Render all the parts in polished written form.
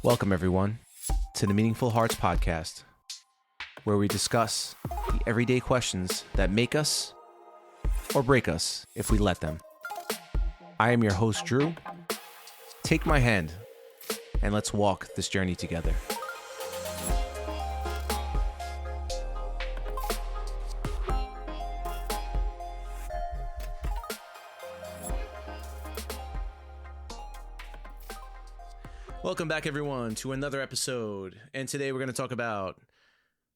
Welcome, everyone, to the Meaningful Hearts podcast, where we discuss the everyday questions that make us or break us if we let them. I am your host, Drew. Take my hand and let's walk this journey together. Welcome back, everyone, to another episode. And today we're going to talk about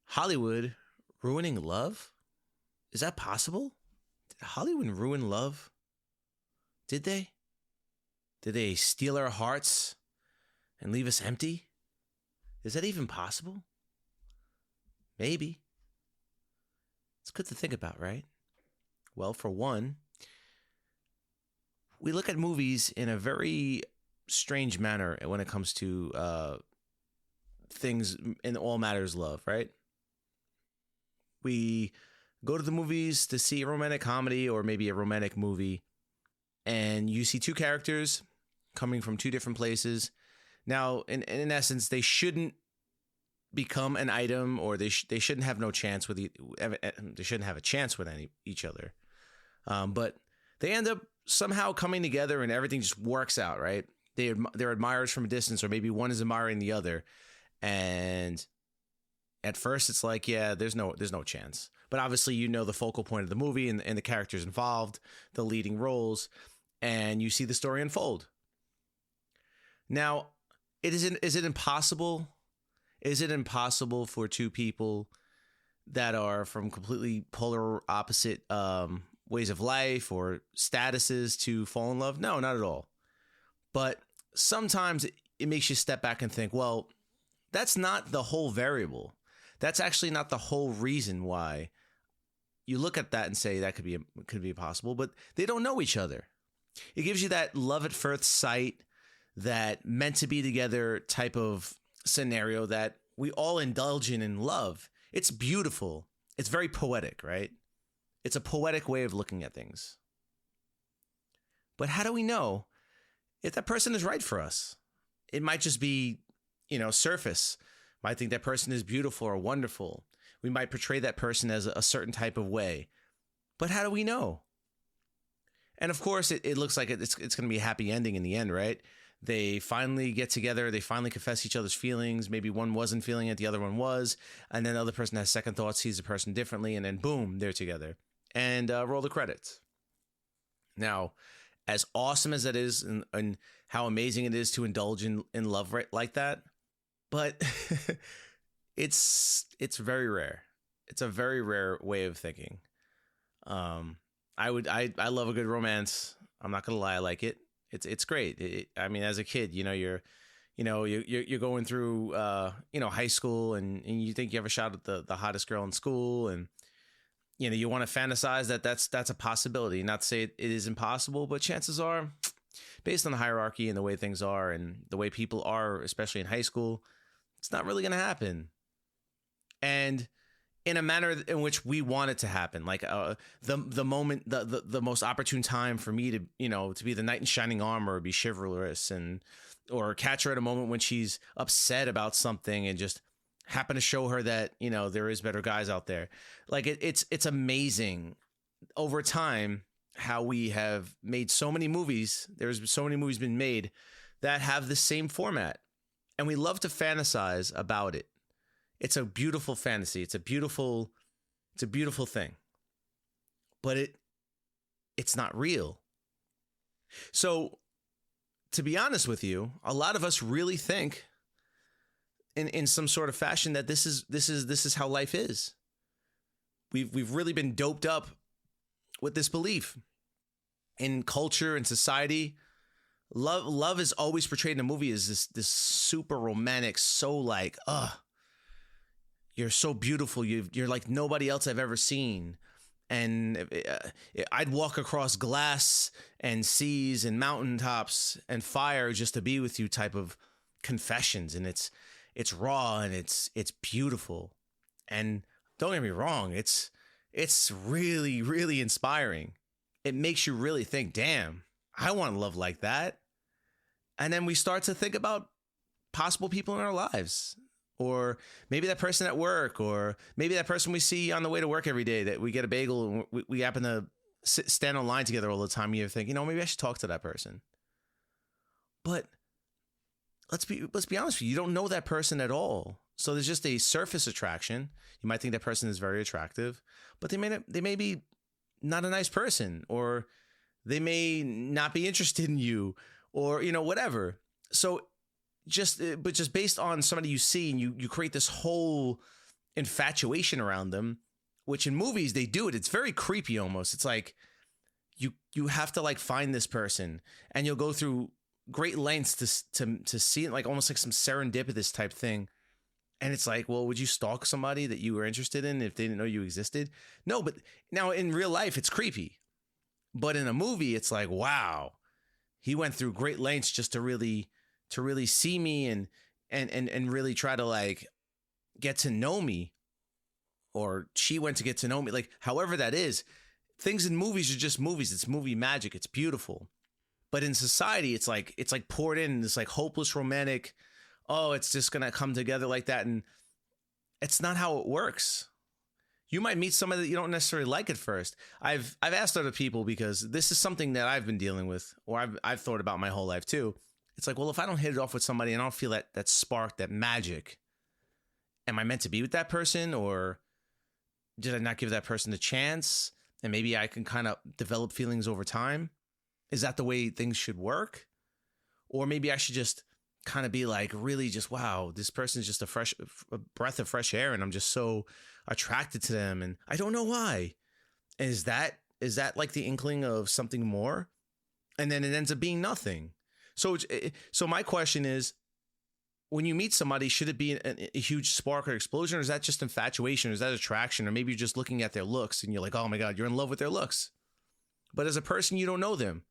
Hollywood ruining love. Is that possible? Did Hollywood ruin love? Did they? Did they steal our hearts and leave us empty? Is that even possible? Maybe. It's good to think about, right? Well, for one, we look at movies in a very strange manner when it comes to things in all matters love, right? We go to the movies to see a romantic comedy or maybe a romantic movie, and you see two characters coming from two different places. Now, in essence, they shouldn't become an item, or they shouldn't have no chance with they shouldn't have a chance with each other. But they end up somehow coming together, and everything just works out, right? They're admirers from a distance, or maybe one is admiring the other, and at first it's like, yeah, there's no chance. But obviously, you know the focal point of the movie and the characters involved, the leading roles, and you see the story unfold. Now, is it impossible? Is it impossible for two people that are from completely polar opposite ways of life or statuses to fall in love? No, not at all. But sometimes it makes you step back and think, well, that's not the whole variable. That's actually not the whole reason why. You look at that and say that could be possible, but they don't know each other. It gives you that love at first sight, that meant to be together type of scenario that we all indulge in love. It's beautiful. It's very poetic, right? It's a poetic way of looking at things. But how do we know if that person is right for us? It might just be, surface. Might think that person is beautiful or wonderful. We might portray that person as a certain type of way. But how do we know? And of course, it looks like it's going to be a happy ending in the end, right? They finally get together. They finally confess each other's feelings. Maybe one wasn't feeling it, the other one was. And then the other person has second thoughts, sees the person differently, and then boom, they're together. And roll the credits. Now, as awesome as that is, and how amazing it is to indulge in love like that, but it's very rare. It's a very rare way of thinking. I love a good romance. I'm not gonna lie, I like it. It's great. I mean, as a kid, you're going through high school, and you think you have a shot at the hottest girl in school, and you want to fantasize that's a possibility. Not to say it is impossible, but chances are, based on the hierarchy and the way things are and the way people are, especially in high school, it's not really going to happen. And in a manner in which we want it to happen, like the moment, the most opportune time for me to be the knight in shining armor, or be chivalrous, or catch her at a moment when she's upset about something and just happen to show her that there is better guys out there. Like it's amazing over time how we have made so many movies. There's so many movies been made that have the same format, and we love to fantasize about it. It's a beautiful fantasy. It's a beautiful thing, but it's not real. So, to be honest with you, a lot of us really think in some sort of fashion that this is how life is. We've really been doped up with this belief in culture and society. Love is always portrayed in a movie as this super romantic, so like, you're so beautiful. You're like nobody else I've ever seen. And I'd walk across glass and seas and mountaintops and fire just to be with you type of confessions. And it's raw and it's beautiful. And don't get me wrong, it's really, really inspiring. It makes you really think, damn, I want love like that. And then we start to think about possible people in our lives, or maybe that person at work, or maybe that person we see on the way to work every day that we get a bagel and we happen to stand on line together all the time. You think, maybe I should talk to that person. But let's be honest with you. You don't know that person at all. So there's just a surface attraction. You might think that person is very attractive, but they may be not a nice person, or they may not be interested in you, or, whatever. So just based on somebody you see, and you create this whole infatuation around them, which in movies they do it. It's very creepy almost. It's like you have to like find this person, and you'll go through great lengths to see it, like almost like some serendipitous type thing. And it's like, well, would you stalk somebody that you were interested in if they didn't know you existed? No, but now in real life, it's creepy. But in a movie, it's like, wow, he went through great lengths just to really see me and really try to like get to know me, or she went to get to know me. Like, however that is, things in movies are just movies. It's movie magic. It's beautiful. But in society, it's like poured in this like hopeless romantic, oh, it's just going to come together like that. And it's not how it works. You might meet somebody that you don't necessarily like at first. I've asked other people, because this is something that I've been dealing with, or I've thought about my whole life too. It's like, well, if I don't hit it off with somebody and I don't feel that spark, that magic, am I meant to be with that person, or did I not give that person a chance? And maybe I can kind of develop feelings over time. Is that the way things should work? Or maybe I should just kind of be like, really just, wow, this person is just a breath of fresh air, and I'm just so attracted to them, and I don't know why. Is that like the inkling of something more? And then it ends up being nothing. So my question is, when you meet somebody, should it be a huge spark or explosion, or is that just infatuation, or is that attraction, or maybe you're just looking at their looks and you're like, oh my God, you're in love with their looks. But as a person, you don't know them.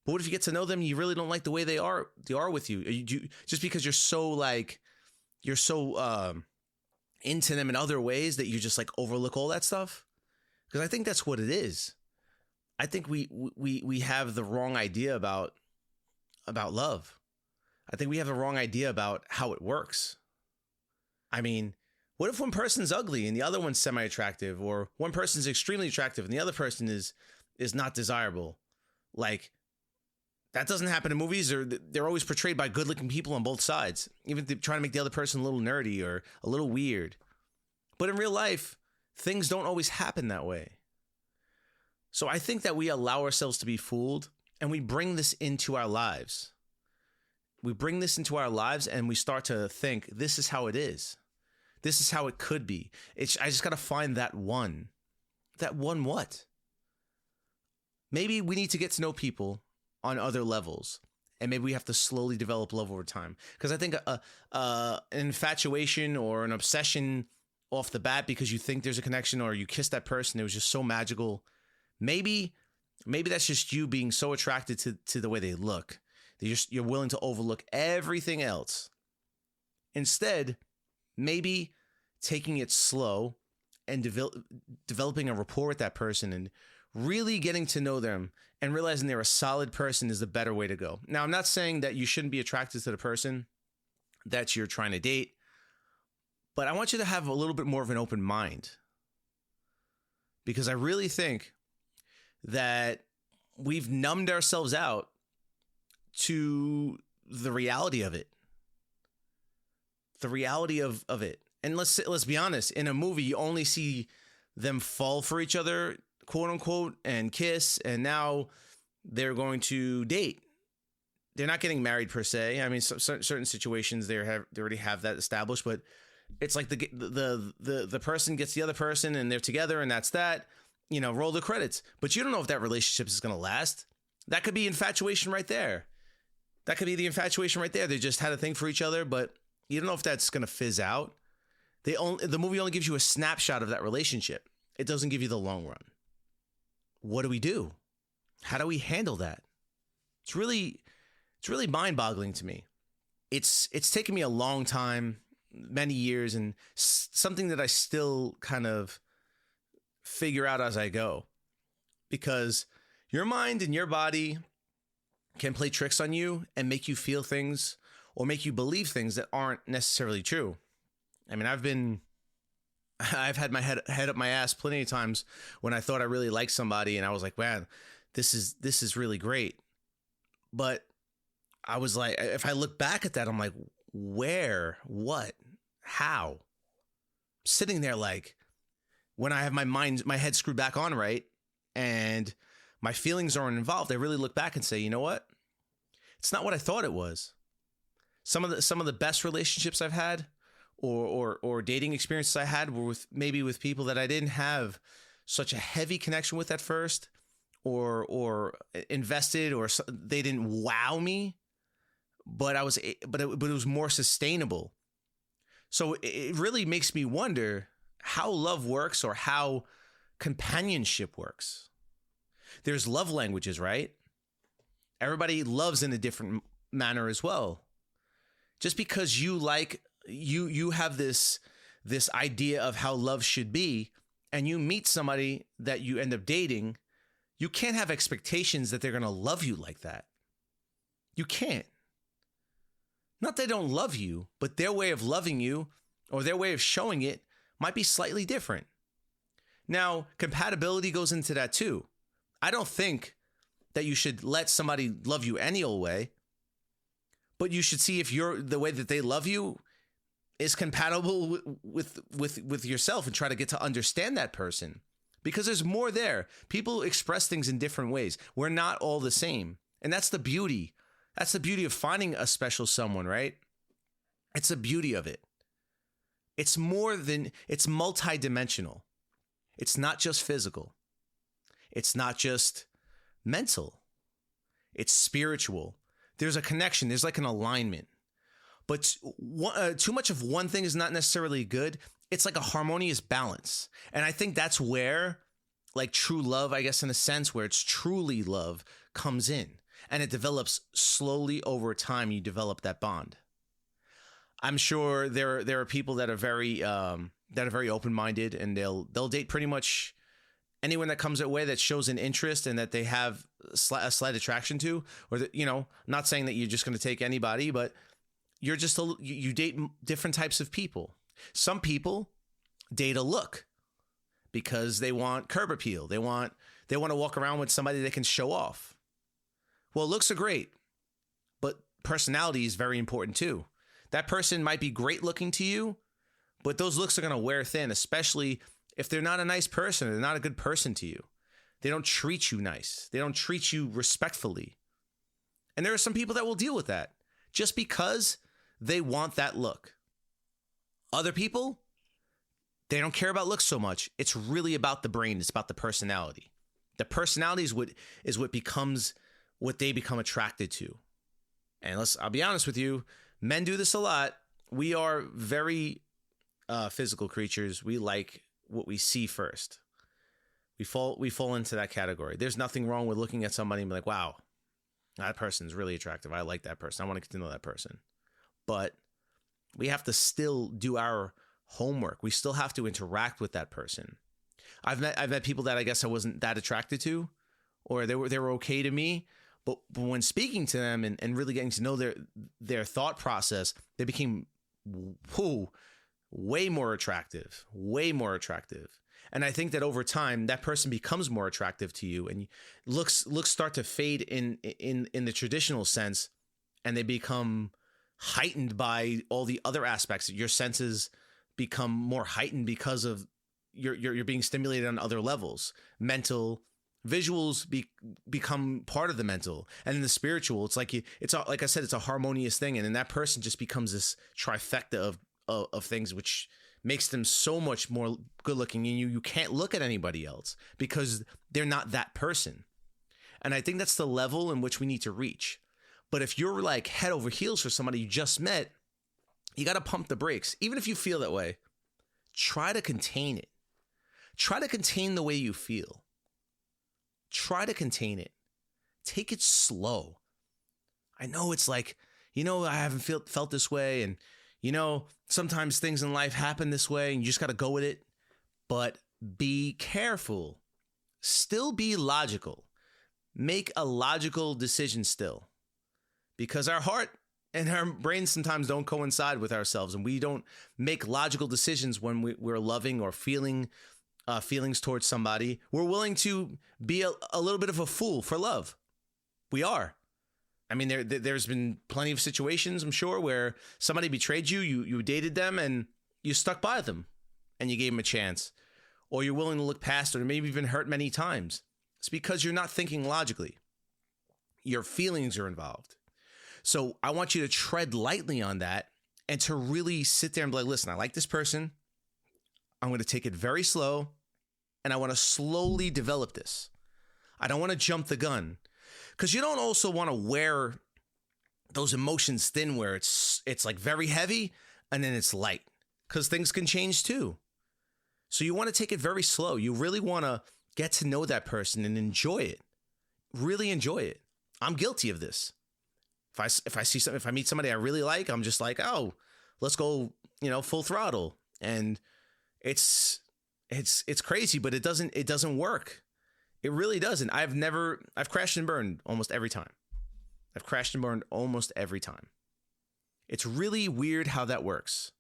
But what if you get to know them and you really don't like the way they are with you? Just because you're so into them in other ways that you just like overlook all that stuff? Because I think that's what it is. I think we have the wrong idea about love. I think we have the wrong idea about how it works. I mean, what if one person's ugly and the other one's semi-attractive, or one person's extremely attractive and the other person is not desirable? Like, that doesn't happen in movies, or they're always portrayed by good-looking people on both sides, even if they're trying to make the other person a little nerdy or a little weird. But in real life, things don't always happen that way. So I think that we allow ourselves to be fooled, and we bring this into our lives. We bring this into our lives, and we start to think, this is how it is. This is how it could be. I just got to find that one. That one what? Maybe we need to get to know people on other levels, and maybe we have to slowly develop love over time. Because I think an infatuation or an obsession off the bat, because you think there's a connection, or you kiss that person, it was just so magical. Maybe that's just you being so attracted to the way they look that you're willing to overlook everything else. Instead, maybe taking it slow and developing a rapport with that person, and really getting to know them and realizing they're a solid person is the better way to go. Now, I'm not saying that you shouldn't be attracted to the person that you're trying to date, but I want you to have a little bit more of an open mind, because I really think that we've numbed ourselves out to the reality of it. The reality of it. And let's be honest, in a movie, you only see them fall for each other, quote unquote, and kiss, and now they're going to date. They're not getting married per se. I mean, certain situations they already have that established, but it's like the person gets the other person and they're together, and that's that. Roll the credits. But you don't know if that relationship is going to last. That could be infatuation right there. That could be the infatuation right there. They just had a thing for each other, but you don't know if that's going to fizz out. The movie only gives you a snapshot of that relationship. It doesn't give you the long run. What do we do? How do we handle that? It's really mind-boggling to me. It's taken me a long time, many years, and something that I still kind of figure out as I go. Because your mind and your body can play tricks on you and make you feel things, or make you believe things that aren't necessarily true. I mean, I've had my head up my ass plenty of times when I thought I really liked somebody and I was like, man, this is really great. But I was like, if I look back at that, I'm like, where, what, how? Sitting there like, when I have my head screwed back on right and my feelings aren't involved, I really look back and say, you know what? It's not what I thought it was. Some of the best relationships I've had or dating experiences I had were with people that I didn't have such a heavy connection with at first, or invested, or they didn't wow me, but it was more sustainable. So it really makes me wonder how love works, or how companionship works. There's love languages, right? Everybody loves in a different manner as well. Just because you have this idea of how love should be, and you meet somebody that you end up dating, you can't have expectations that they're going to love you like that. You can't. Not that they don't love you, but their way of loving you, or their way of showing it, might be slightly different. Now, compatibility goes into that too. I don't think that you should let somebody love you any old way, but you should see if the way that they love you is compatible with yourself, and try to get to understand that person, because there's more there. People express things in different ways. We're not all the same. And that's the beauty. That's the beauty of finding a special someone, right? It's the beauty of it. It's multidimensional. It's not just physical. It's not just mental. It's spiritual. There's a connection. There's like an alignment. But too much of one thing is not necessarily good. It's like a harmonious balance. And I think that's where, like, true love, I guess, in a sense, where it's truly love, comes in. And it develops slowly over time. You develop that bond. I'm sure there are people that are very open-minded, and they'll date pretty much anyone that comes their way that shows an interest and that they have a slight attraction to, or that, not saying that you're just going to take anybody, but you date different types of people. Some people date a look because they want curb appeal. They want to walk around with somebody they can show off. Well, looks are great, but personality is very important too. That person might be great looking to you, but those looks are going to wear thin, especially if they're not a nice person, they're not a good person to you. They don't treat you nice. They don't treat you respectfully. And there are some people that will deal with that just because they want that look. Other people, they don't care about looks so much. It's really about the brain. It's about the personality. The personality is what becomes what they become attracted to. And I'll be honest with you, men do this a lot. We are very physical creatures. We like what we see first. We fall into that category. There's nothing wrong with looking at somebody and be like, wow, that person's really attractive. I like that person. I want to get to know that person. But we have to still do our homework. We still have to interact with that person. I've met people that I guess I wasn't that attracted to, or they were okay to me, but when speaking to them and really getting to know their thought process, they became way more attractive. And I think that over time, that person becomes more attractive to you, and looks start to fade in the traditional sense, and they become heightened by all the other aspects. Your senses become more heightened because of you're being stimulated on other levels. Mental, visuals become part of the mental, and in the spiritual, it's like I said, it's a harmonious thing, and then that person just becomes this trifecta of things, which makes them so much more good looking, and you can't look at anybody else because they're not that person. And I think that's the level in which we need to reach. But if you're like head over heels for somebody you just met, you got to pump the brakes. Even if you feel that way, try to contain it. Try to contain the way you feel. Try to contain it. Take it slow. I know it's like, I haven't felt this way, and sometimes things in life happen this way, and you just got to go with it. But be careful. Still be logical. Make a logical decision still. Because our heart And our brains sometimes don't coincide with ourselves, and we don't make logical decisions when we're loving or feeling feelings towards somebody. We're willing to be a little bit of a fool for love. We are. I mean, there's been plenty of situations, I'm sure, where somebody betrayed you, you dated them, and you stuck by them, and you gave them a chance. Or you're willing to look past it, or maybe even hurt many times. It's because you're not thinking logically. Your feelings are involved. So I want you to tread lightly on that and to really sit there and be like, listen, I like this person. I'm going to take it very slow, and I want to slowly develop this. I don't want to jump the gun. Because you don't also want to wear those emotions thin where it's like very heavy and then it's light. Because things can change too. So you want to take it very slow. You really want to get to know that person and enjoy it. Really enjoy it. I'm guilty of this. If I meet somebody I really like, I'm just like, oh, let's go, full throttle. And it's crazy, but it doesn't work. It really doesn't. I've crashed and burned almost every time. It's really weird how that works.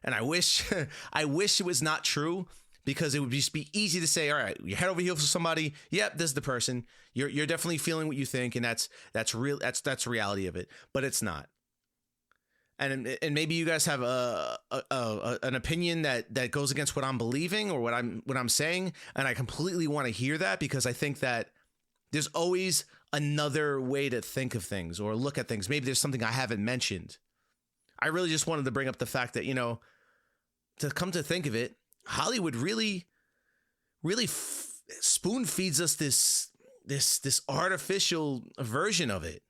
And I wish it was not true, because it would just be easy to say, all right, you head over heels for somebody. Yep, this is the person. You're definitely feeling what you think, and that's real. That's the reality of it. But it's not. And maybe you guys have an opinion that goes against what I'm believing or what I'm saying, and I completely want to hear that, because I think that there's always another way to think of things or look at things. Maybe there's something I haven't mentioned. I really just wanted to bring up the fact that, to come to think of it, Hollywood really spoon feeds us this artificial version of it.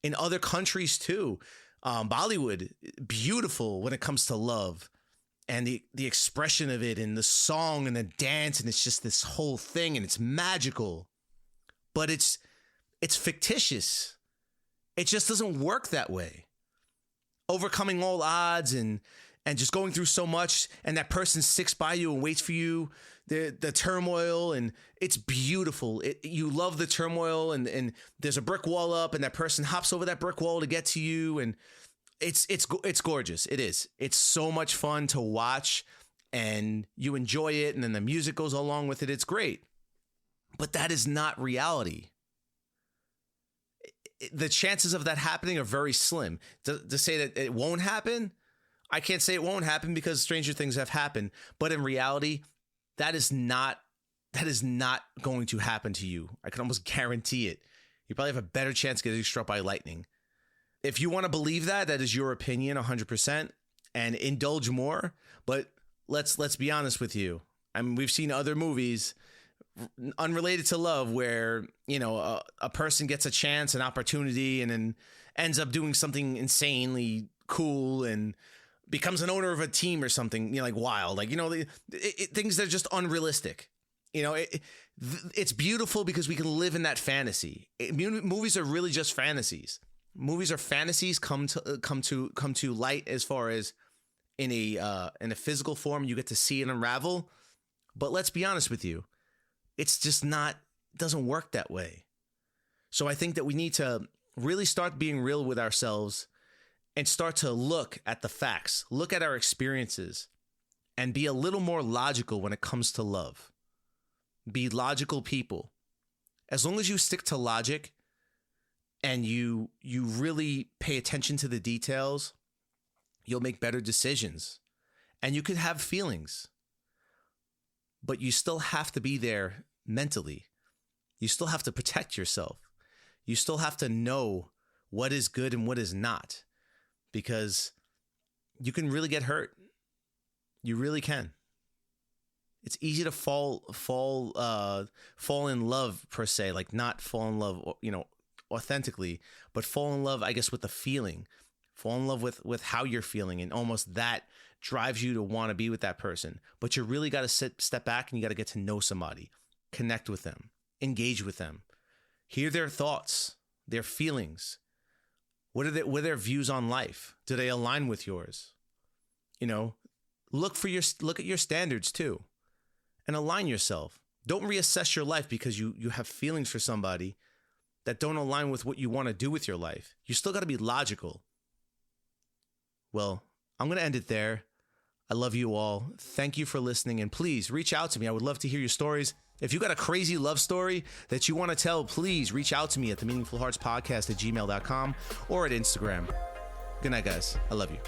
In other countries too. Bollywood, beautiful when it comes to love and the expression of it and the song and the dance, and it's just this whole thing, and it's magical, but it's fictitious. It just doesn't work that way. Overcoming all odds and just going through so much, and that person sticks by you and waits for you, the turmoil, and it's beautiful. You love the turmoil, and there's a brick wall up, and that person hops over that brick wall to get to you, and it's gorgeous. It is. It's so much fun to watch, and you enjoy it, and then the music goes along with it. It's great. But that is not reality. The chances of that happening are very slim. To say that it won't happen, I can't say it won't happen, because stranger things have happened. But in reality, that is not going to happen to you. I can almost guarantee it. You probably have a better chance of getting struck by lightning. If you want to believe that is your opinion 100%, and indulge more. But let's be honest with you. I mean, we've seen other movies unrelated to love where, a person gets a chance, an opportunity, and then ends up doing something insanely cool and becomes an owner of a team or something, like wild, like, things that are just unrealistic. It's beautiful because we can live in that fantasy. Movies are really just fantasies. Movies are fantasies come to light, as far as in a physical form, you get to see it unravel. But let's be honest with you, it's just doesn't work that way. So I think that we need to really start being real with ourselves and start to look at the facts, look at our experiences, and be a little more logical when it comes to love. Be logical people. As long as you stick to logic and you really pay attention to the details, you'll make better decisions. And you could have feelings, but you still have to be there mentally. You still have to protect yourself. You still have to know what is good and what is not, because you can really get hurt. You really can. It's easy to fall in love, per se, like not fall in love, authentically, but fall in love, I guess, with the feeling. Fall in love with how you're feeling, and almost that drives you to want to be with that person. But you really got to step back, and you got to get to know somebody, connect with them, engage with them, hear their thoughts, their feelings. What are their views on life? Do they align with yours? Look at your standards too, and align yourself. Don't reassess your life because you have feelings for somebody that don't align with what you want to do with your life. You still got to be logical. Well, I'm going to end it there. I love you all. Thank you for listening. And please reach out to me. I would love to hear your stories. If you got a crazy love story that you want to tell, please reach out to me at themeaningfulheartspodcast@gmail.com or at Instagram. Good night, guys. I love you.